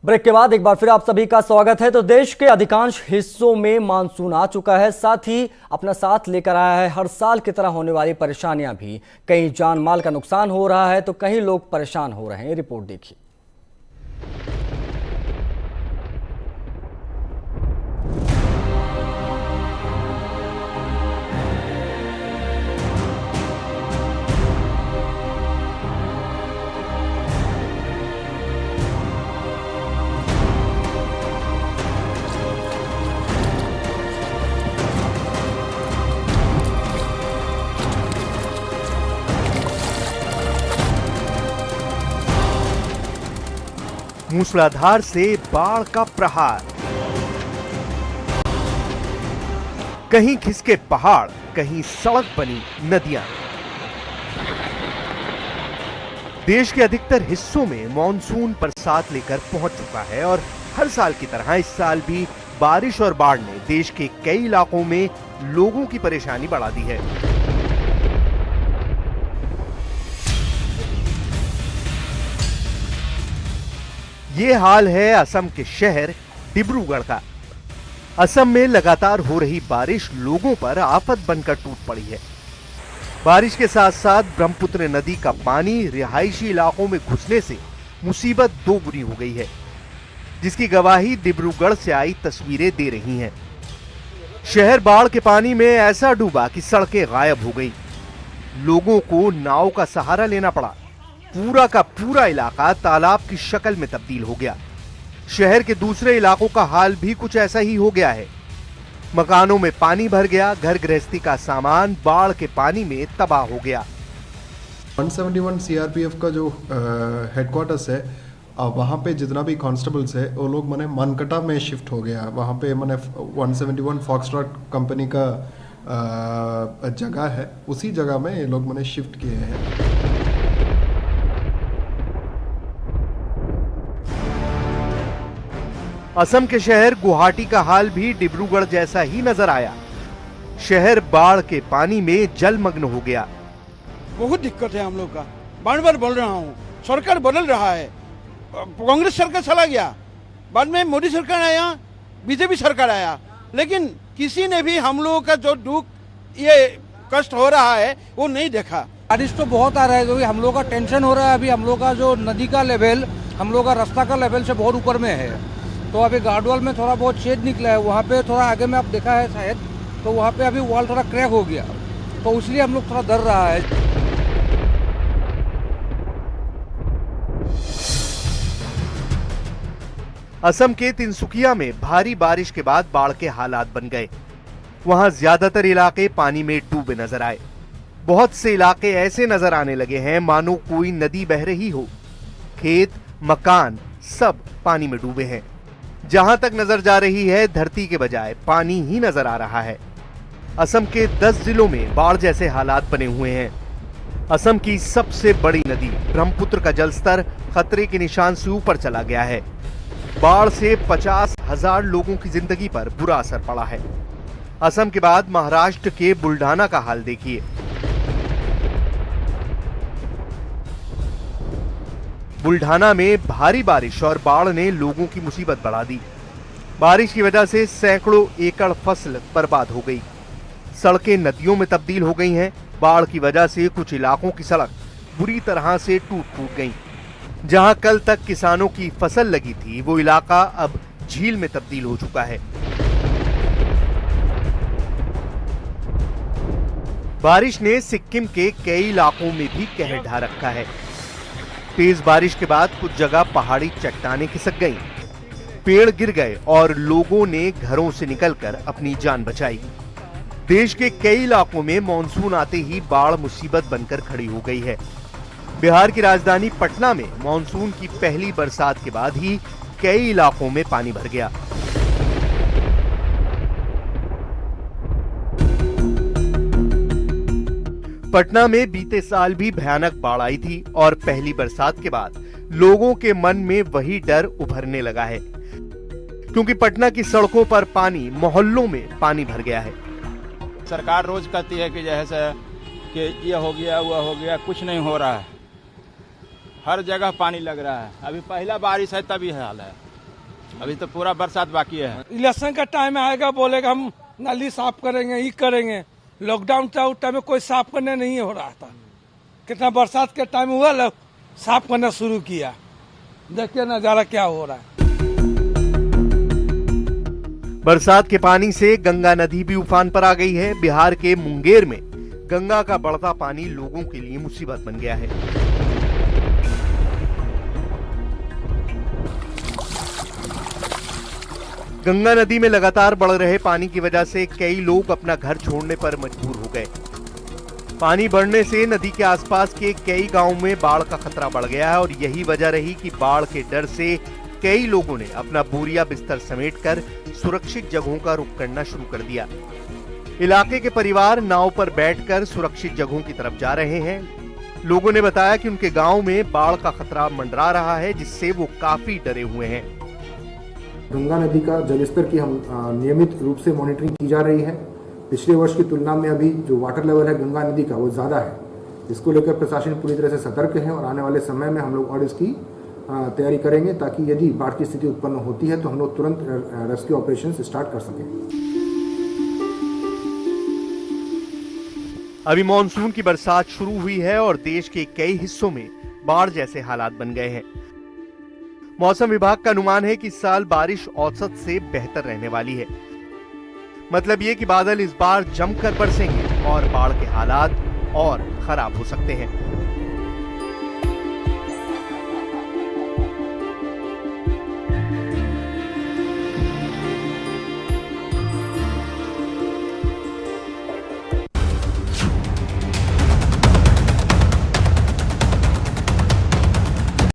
Break के बाद एक बार फिर आप सभी का स्वागत है। तो देश के अधिकांश हिस्सों में मानसून आ चुका है, साथ ही अपना साथ लेकर आया है हर साल की तरह होने वाली परेशानियां भी। कहीं जान माल का नुकसान हो रहा है तो कहीं लोग परेशान हो रहे हैं। रिपोर्ट देखिए। मूसलाधार से बाढ़ का प्रहार, कहीं खिसके पहाड़, कहीं सड़क बनी नदियां। देश के अधिकतर हिस्सों में मॉनसून बरसात लेकर पहुंच चुका है और हर साल की तरह इस साल भी बारिश और बाढ़ ने देश के कई इलाकों में लोगों की परेशानी बढ़ा दी है। ये हाल है असम के शहर डिब्रूगढ़ का। असम में लगातार हो रही बारिश लोगों पर आफत बनकर टूट पड़ी है। बारिश के साथ साथ ब्रह्मपुत्र नदी का पानी रिहायशी इलाकों में घुसने से मुसीबत दोगुनी हो गई है, जिसकी गवाही डिब्रूगढ़ से आई तस्वीरें दे रही हैं। शहर बाढ़ के पानी में ऐसा डूबा कि सड़कें गायब हो गई। लोगों को नाव का सहारा लेना पड़ा। पूरा का पूरा इलाका तालाब की शक्ल में तब्दील हो गया। शहर के दूसरे इलाकों का हाल भी कुछ ऐसा ही हो गया है। मकानों में पानी भर गया, घर गृहस्थी का सामान बाढ़ के पानी में तबाह हो गया। 171 सीआरपीएफ का जो हेडक्वार्टर्स है, वहाँ पे जितना भी कांस्टेबल्स है वो लोग मैंने मनकटा में शिफ्ट हो गया। वहाँ पे मैंने 171 फॉक्सट्रॉट कंपनी का जगह है, उसी जगह में ये लोग मैंने शिफ्ट किए हैं। असम के शहर गुवाहाटी का हाल भी डिब्रूगढ़ जैसा ही नजर आया। शहर बाढ़ के पानी में जलमग्न हो गया। बहुत दिक्कत है हम लोग का। बार बार बोल रहा हूँ, सरकार बदल रहा है। कांग्रेस सरकार चला गया, बाद में मोदी सरकार आया, बीजेपी सरकार आया, लेकिन किसी ने भी हम लोगों का जो दुख, ये कष्ट हो रहा है वो नहीं देखा। बारिश तो बहुत आ रहा है, क्योंकि हम लोग का टेंशन हो रहा है। अभी हम लोग का जो नदी का लेवल, हम लोग का रास्ता का लेवल से बहुत ऊपर में है। तो अभी गार्डवाल में थोड़ा बहुत छेद निकला है, वहाँ पे थोड़ा आगे में आप देखा है शायद, तो वहाँ पे अभी वॉल थोड़ा क्रैक हो गया, तो इसलिए हम लोग थोड़ा डर रहा है। असम के तिनसुकिया में भारी बारिश के बाद बाढ़ के हालात बन गए। वहां ज्यादातर इलाके पानी में डूबे नजर आए। बहुत से इलाके ऐसे नजर आने लगे हैं मानो कोई नदी बह रही हो। खेत, मकान सब पानी में डूबे हैं। जहां तक नजर जा रही है, धरती के बजाय पानी ही नजर आ रहा है। असम के 10 जिलों में बाढ़ जैसे हालात बने हुए हैं। असम की सबसे बड़ी नदी ब्रह्मपुत्र का जलस्तर खतरे के निशान से ऊपर चला गया है। बाढ़ से 50,000 लोगों की जिंदगी पर बुरा असर पड़ा है। असम के बाद महाराष्ट्र के बुल्ढाना का हाल देखिए। बुल्ढाना में भारी बारिश और बाढ़ ने लोगों की मुसीबत बढ़ा दी। बारिश की वजह से सैकड़ों एकड़ फसल बर्बाद हो गई। सड़कें नदियों में तब्दील हो गई हैं। बाढ़ की वजह से कुछ इलाकों की सड़क बुरी तरह से टूट फूट गई। जहां कल तक किसानों की फसल लगी थी, वो इलाका अब झील में तब्दील हो चुका है। बारिश ने सिक्किम के कई इलाकों में भी कहर ढा रखा है। तेज बारिश के बाद कुछ जगह पहाड़ी चट्टानें खिसक गईं, पेड़ गिर गए और लोगों ने घरों से निकलकर अपनी जान बचाई। देश के कई इलाकों में मानसून आते ही बाढ़ मुसीबत बनकर खड़ी हो गई है। बिहार की राजधानी पटना में मानसून की पहली बरसात के बाद ही कई इलाकों में पानी भर गया। पटना में बीते साल भी भयानक बाढ़ आई थी और पहली बरसात के बाद लोगों के मन में वही डर उभरने लगा है, क्योंकि पटना की सड़कों पर पानी, मोहल्लों में पानी भर गया है। सरकार रोज कहती है कि जैसे कि ये हो गया, वो हो गया, कुछ नहीं हो रहा है। हर जगह पानी लग रहा है। अभी पहला बारिश है तभी हाल है। अभी तो पूरा बरसात बाकी है। इलेक्शन का टाइम आएगा, बोलेगा हम नाली साफ करेंगे, ये करेंगे। लॉकडाउन था उस टाइम में कोई साफ करने नहीं हो रहा था। कितना बरसात के टाइम हुआ, लोग साफ करना शुरू किया। देखिए नजारा क्या हो रहा है। बरसात के पानी से गंगा नदी भी उफान पर आ गई है। बिहार के मुंगेर में गंगा का बढ़ता पानी लोगों के लिए मुसीबत बन गया है। गंगा नदी में लगातार बढ़ रहे पानी की वजह से कई लोग अपना घर छोड़ने पर मजबूर हो गए। पानी बढ़ने से नदी के आसपास के कई गांवों में बाढ़ का खतरा बढ़ गया है और यही वजह रही कि बाढ़ के डर से कई लोगों ने अपना बोरिया बिस्तर समेटकर सुरक्षित जगहों का रुख करना शुरू कर दिया। इलाके के परिवार नाव पर बैठकर सुरक्षित जगहों की तरफ जा रहे हैं। लोगों ने बताया कि उनके गांव में बाढ़ का खतरा मंडरा रहा है, जिससे वो काफी डरे हुए हैं। गंगा नदी का जलस्तर की हम नियमित रूप से मॉनिटरिंग की जा रही है। पिछले वर्ष की तुलना में अभी जो वाटर लेवल है गंगा नदी का वो ज़्यादा है। इसको लेकर प्रशासन पूरी तरह से सतर्क है और आने वाले समय में हम लोग और इसकी तैयारी करेंगे, ताकि यदि बाढ़ की स्थिति उत्पन्न होती है तो हम लोग तुरंत रेस्क्यू ऑपरेशन स्टार्ट कर सकें। अभी मॉनसून की बरसात शुरू हुई है और देश के कई हिस्सों में बाढ़ जैसे हालात बन गए हैं। मौसम विभाग का अनुमान है कि इस साल बारिश औसत से बेहतर रहने वाली है। मतलब ये कि बादल इस बार जमकर बरसेंगे और बाढ़ के हालात और खराब हो सकते हैं।